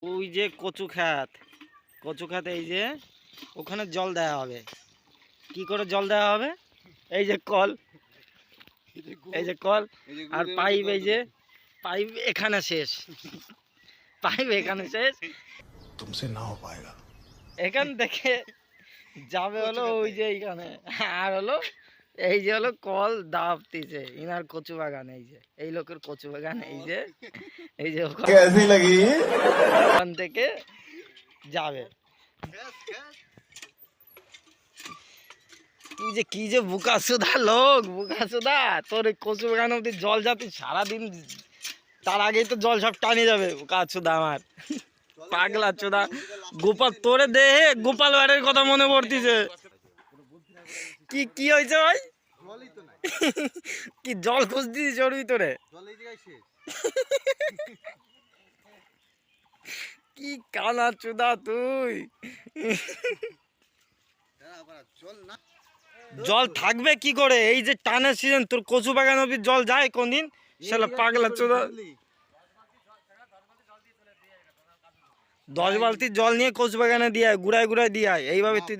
ওই যে কচু খাত, এই যে ওখানে জল দেওয়া হবে। কি করে জল দেওয়া হবে? এই যে কল, আর পাইপ, এই যে পাইপ এখানে শেষ, तुमसे ना हो पाएगा। এখান থেকে যাবে হলো ওই যে এইখানে, আর হলো এই যে হলো কল দাবতিছে ইনার কচু বাগান। এই যে এই লোকের কচু বাগান, এই যে ওখান থেকে যাবে। তুই যে কি যে বুকাসুদা লোক, বুকাসুদা, তোর এই কচু বাগান অব্দি জল যাতে সারাদিন, তার আগেই তো জল সব টানে যাবে। বুকাসুদা আমার পাগলা চোদা। গোপাল তোরে দেহে গোপাল বাড়ির কথা মনে পড়তিছে। কি কি হয়েছে ভাই? কি জল খুঁজতিস ওর ভিতরে? কি কানা চোদা তুই! জল থাকবে কি করে? এই যে টানের সিজন, তোর কচু বাগান অব্দি জল যায় কোনদিন? শালা পাগলা চোদা। 10 বালতি জল নিয়ে কচু বাগানে দিয়ে গুড়ায় গুড়ায় দিয়ে এইভাবে তুই